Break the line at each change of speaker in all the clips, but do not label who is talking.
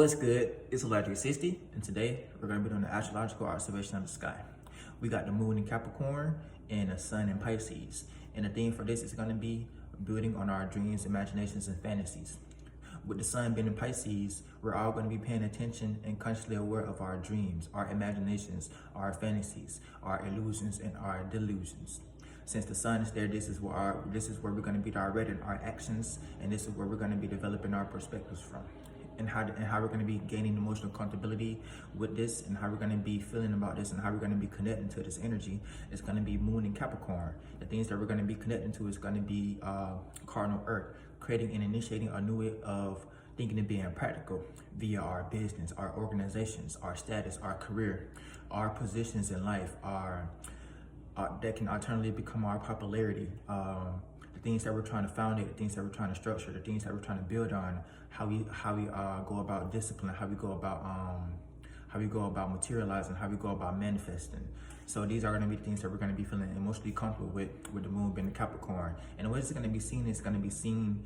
What's good? It's Electric 60, and today we're going to be doing the astrological observation of the sky. We got the moon in Capricorn and the sun in Pisces. And the theme for this is going to be building on our dreams, imaginations, and fantasies. With the sun being in Pisces, we're all going to be paying attention and consciously aware of our dreams, our imaginations, our fantasies, our illusions, and our delusions. Since the sun is there, this is where we're going to be directing our actions, and this is where we're going to be developing our perspectives from. And how we're going to be gaining emotional accountability with this, and how we're going to be feeling about this, and how we're going to be connecting to this energy. It's going to be moon in Capricorn. The things that we're going to be connecting to is going to be cardinal earth, creating and initiating a new way of thinking and being practical via our business, our organizations, our status, our career, our positions in life, that can alternately become our popularity. The things that we're trying to found, the things that we're trying to structure, the things that we're trying to build on, how we go about discipline, how we go about materializing, how we go about manifesting. So these are going to be things that we're going to be feeling emotionally comfortable with the moon being in Capricorn. And the way it's going to be seen is going to be seen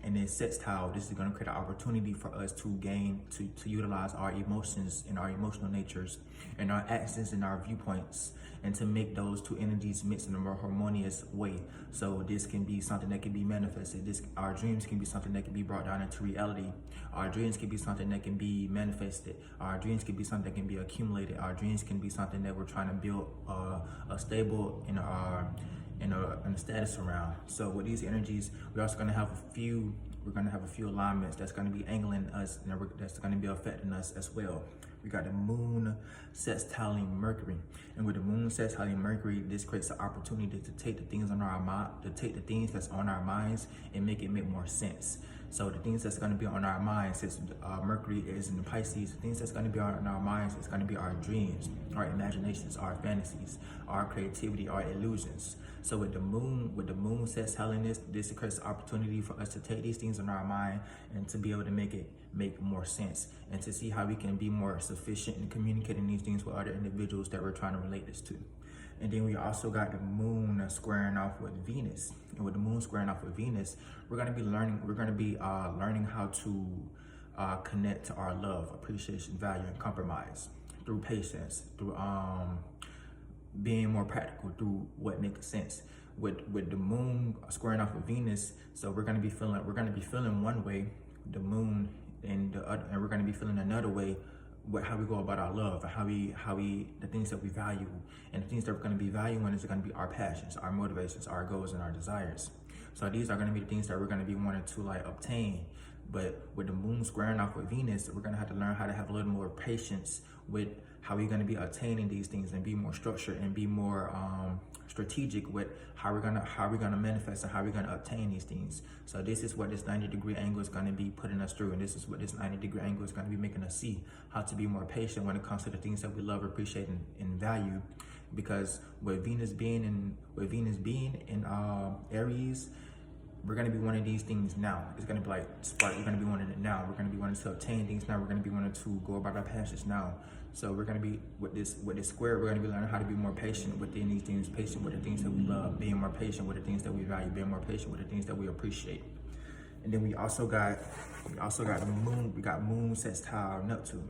in this sextile. This is going to create an opportunity for us to gain, to utilize our emotions and our emotional natures and our actions and our viewpoints, and to make those two energies mix in a more harmonious way. So this can be something that can be manifested. Our dreams can be something that can be brought down into reality. Our dreams can be something that can be manifested. Our dreams can be something that can be accumulated. Our dreams can be something that we're trying to build a stable in a status around. So with these energies, we're also going to have a few alignments that's going to be angling us, and that's going to be affecting us as well. We got the moon sextiling Mercury, and with the moon sextiling Mercury, this creates an opportunity to take the things on our mind, to take the things that's on our minds and make it make more sense. So the things that's going to be on our minds, since Mercury is in the Pisces, the things that's going to be on our minds is going to be our dreams, our imaginations, our fantasies, our creativity, our illusions. So with the moon sextiling this creates an opportunity for us to take these things on our mind and to be able to make more sense, and to see how we can be more sufficient in communicating these things with other individuals that we're trying to relate this to. And then we also got the moon squaring off with Venus. And with the moon squaring off with Venus, we're going to be learning how to connect to our love, appreciation, value, and compromise through patience, through being more practical, through what makes sense. With the moon squaring off with Venus, so we're going to be feeling one way, the moon, and we're going to be feeling another way with how we go about our love, and how we the things that we value, and the things that we're going to be valuing is going to be our passions, our motivations, our goals, and our desires. So these are going to be the things that we're going to be wanting to obtain. But with the moon squaring off with Venus, we're going to have to learn how to have a little more patience with how we're going to be attaining these things, and be more structured and be more strategic with how we're gonna manifest and how we're gonna obtain these things. So this is what this 90-degree angle is going to be putting us through, and this is what this 90-degree angle is going to be making us see, how to be more patient when it comes to the things that we love, appreciate, and value. Because with Venus being in Aries, we're going to be wanting these things now. It's going to be like spark. We're going to be wanting it now. We're going to be wanting to obtain things now. We're going to be wanting to go about our passions now. So we're going to be with this square. We're going to be learning how to be more patient within these things, patient with the things that we love, being more patient with the things that we value, being more patient with the things that we appreciate. And then we also got the moon. We got moon sextile Neptune.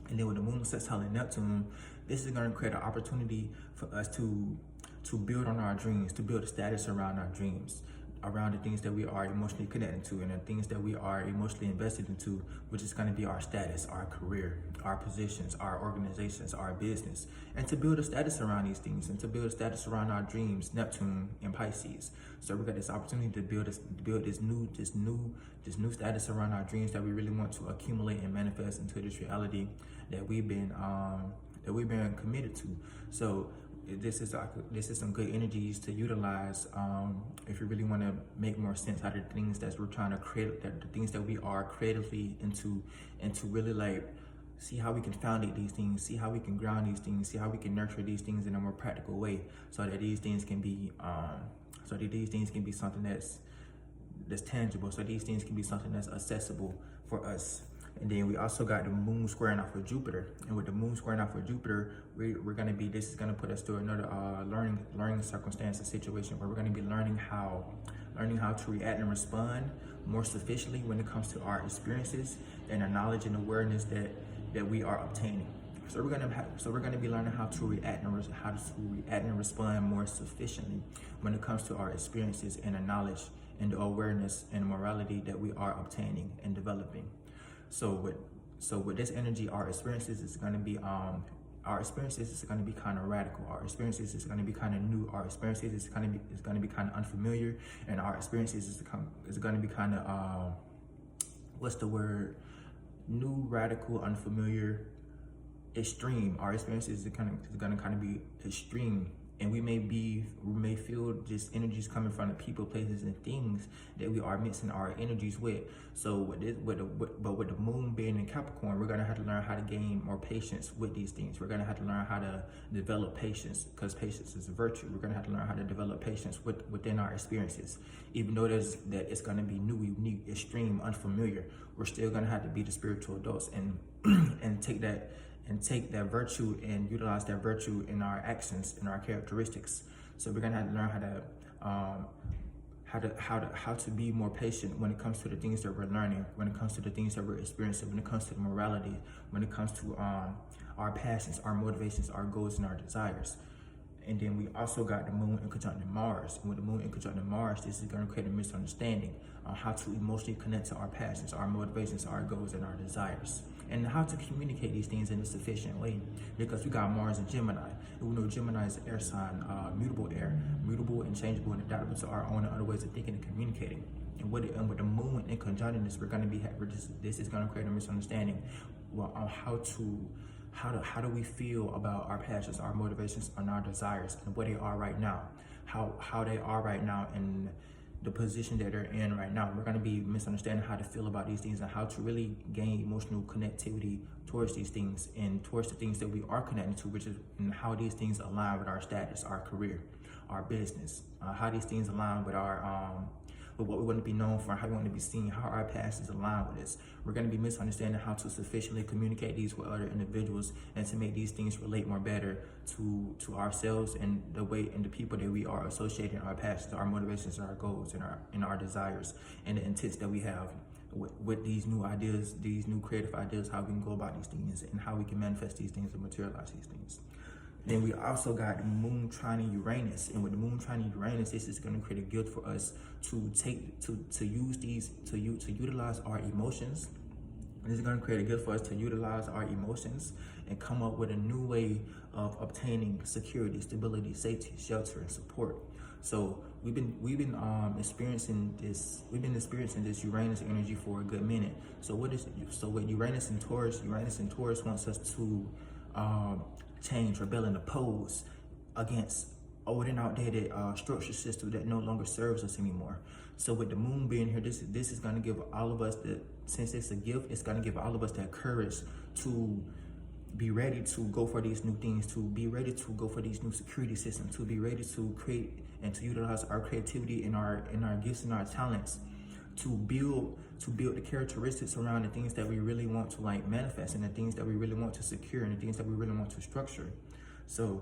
And then with the moon sextile in Neptune, this is going to create an opportunity for us to build on our dreams, to build a status around our dreams, around the things that we are emotionally connected to, and the things that we are emotionally invested into, which is going to be our status, our career, our positions, our organizations, our business, and to build a status around these things, and to build a status around our dreams, Neptune and Pisces. So we got this opportunity to build this new status around our dreams that we really want to accumulate and manifest into this reality that we've been committed to. So this is some good energies to utilize if you really want to make more sense out of the things that we're trying to create, the things that we are creatively into, and to really see how we can foundate these things, see how we can ground these things, see how we can nurture these things in a more practical way, so that these things can be something that's tangible, so these things can be something that's accessible for us. And then we also got the moon squaring off with Jupiter. And with the moon squaring off with Jupiter, this is gonna put us through another learning circumstance and situation where we're gonna be learning how to react and respond more sufficiently when it comes to our experiences and the knowledge and awareness that we are obtaining. So we're gonna be learning how to react and respond more sufficiently when it comes to our experiences and the knowledge and the awareness and the morality that we are obtaining and developing. So with this energy, our experiences is gonna be kind of radical. Our experiences is going to be kind of new. Our experiences is going to be kind of unfamiliar, and our experiences is going to be kind of what's the word? New, radical, unfamiliar, extreme. Our experiences is going to be extreme, and we may feel this energies coming from the people, places, and things that we are mixing our energies with. So with the moon being in Capricorn, we're gonna have to learn how to gain more patience with these things. We're gonna have to learn how to develop patience, because patience is a virtue. We're gonna have to learn how to develop patience within our experiences, even though that it's gonna be new, unique, extreme, unfamiliar. We're still gonna have to be the spiritual adults and take that virtue and utilize that virtue in our actions, in our characteristics. So we're gonna have to learn how to be more patient when it comes to the things that we're learning, when it comes to the things that we're experiencing, when it comes to the morality, when it comes to our passions, our motivations, our goals, and our desires. And then we also got the moon in conjunction Mars. And with the moon in conjunction Mars, this is going to create a misunderstanding on how to emotionally connect to our passions, our motivations, our goals, and our desires. And how to communicate these things in a sufficient way. Because we got Mars in Gemini. And we know Gemini is an air sign, mutable and changeable and adaptable to our own and other ways of thinking and communicating. And with the moon in conjunction this, this is going to create a misunderstanding on how do we feel about our passions, our motivations, and our desires, and where they are right now, how they are right now, and the position that they're in right now. We're going to be misunderstanding how to feel about these things and how to really gain emotional connectivity towards these things and towards the things that we are connected to, which is and how these things align with our status, our career, our business, how these things align with our with what we want to be known for, how we want to be seen, how our passions align with this. We're going to be misunderstanding how to sufficiently communicate these with other individuals and to make these things relate more better to ourselves and the way and the people that we are associating our passions, our motivations, our goals, and our desires, and the intents that we have with these new ideas, these new creative ideas, how we can go about these things and how we can manifest these things and materialize these things. Then we also got the moon trining Uranus, and with the moon trining Uranus, this is going to create a gift for us to utilize our emotions. This is going to create a gift for us to utilize our emotions and come up with a new way of obtaining security, stability, safety, shelter, and support. So we've been experiencing this Uranus energy for a good minute. So with Uranus and Taurus wants us to change, rebel, and oppose against old and outdated structure system that no longer serves us anymore. So with the moon being here, this is going to give all of us since it's a gift, it's going to give all of us that courage to be ready to go for these new things, to be ready to go for these new security systems, to be ready to create and to utilize our creativity and our gifts and our talents to build the characteristics around the things that we really want to manifest, and the things that we really want to secure, and the things that we really want to structure. So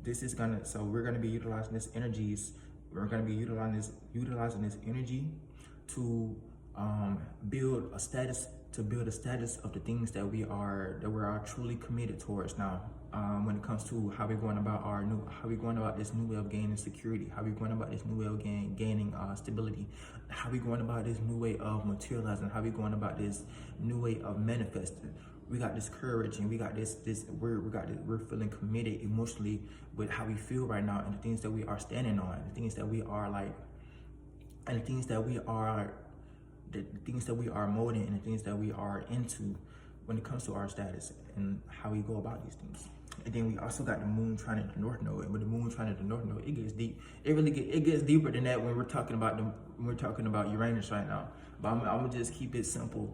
we're gonna be utilizing this energies. We're gonna be utilizing this energy to build a status of the things that we are truly committed towards now. When it comes to how we're going about this new way of gaining security, how we're going about this new way of gaining stability, how we're going about this new way of materializing, how we're going about this new way of manifesting. We got this courage, and we got we're feeling committed emotionally with how we feel right now, and the things that we are standing on, the things that we are and the things that we are molding, and the things that we are into when it comes to our status and how we go about these things. And then we also got the moon trining the North Node, and with the moon trining the North Node, it gets deep. It gets deeper than that when we're talking about Uranus right now. But I'm gonna just keep it simple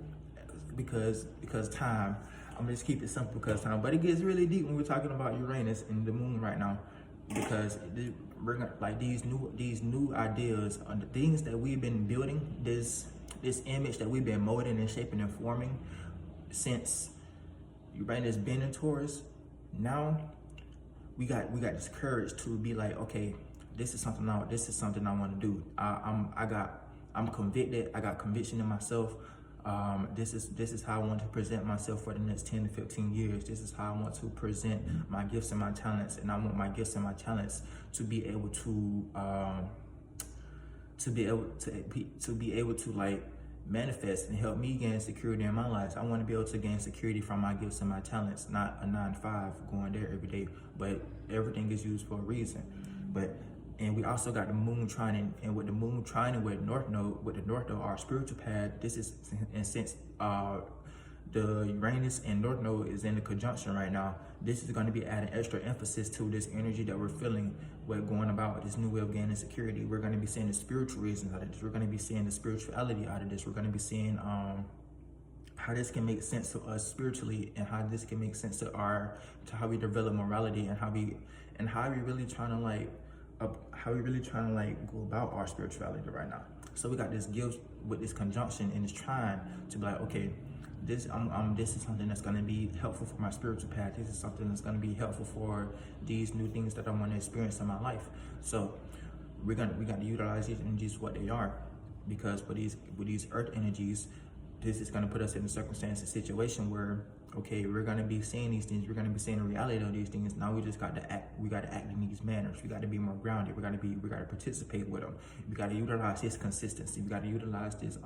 because time. I'm gonna just keep it simple because time. But it gets really deep when we're talking about Uranus and the moon right now, because we're gonna, these new ideas on the things that we've been building, this image that we've been molding and shaping and forming since Uranus been in Taurus. Now we got this courage to be like, okay, this is something I want to do. I'm convicted. I got conviction in myself. This is how I want to present myself for the next 10 to 15 years. This is how I want to present my gifts and my talents, and I want my gifts and my talents to be able to like manifest and help me gain security in my life. I want to be able to gain security from my gifts and my talents, not a 9 to 5 going there every day, but everything is used for a reason. And we also got the moon trining, and with the moon trining with the north node, our spiritual path, this is, and since the Uranus and North Node is in the conjunction right now, this is going to be adding extra emphasis to this energy that we're feeling with going about with this new way of gaining security. We're going to be seeing the spiritual reasons out of this. We're going to be seeing the spirituality out of this. We're going to be seeing how this can make sense to us spiritually, and how this can make sense to how we develop morality, and how we really trying to go about our spirituality right now. So we got this gift with this conjunction and this trine to be like, okay, this is something that's going to be helpful for my spiritual path. This is something that's going to be helpful for these new things that I want to experience in my life. So we got to utilize these energies what they are, because with these earth energies, this is going to put us in a circumstance, a situation where, okay, we're going to be seeing these things, we're going to be seeing the reality of these things. Now we just got to act. We got to act in these manners. We got to be more grounded. We got to participate with them. We got to utilize this consistency. We got to utilize this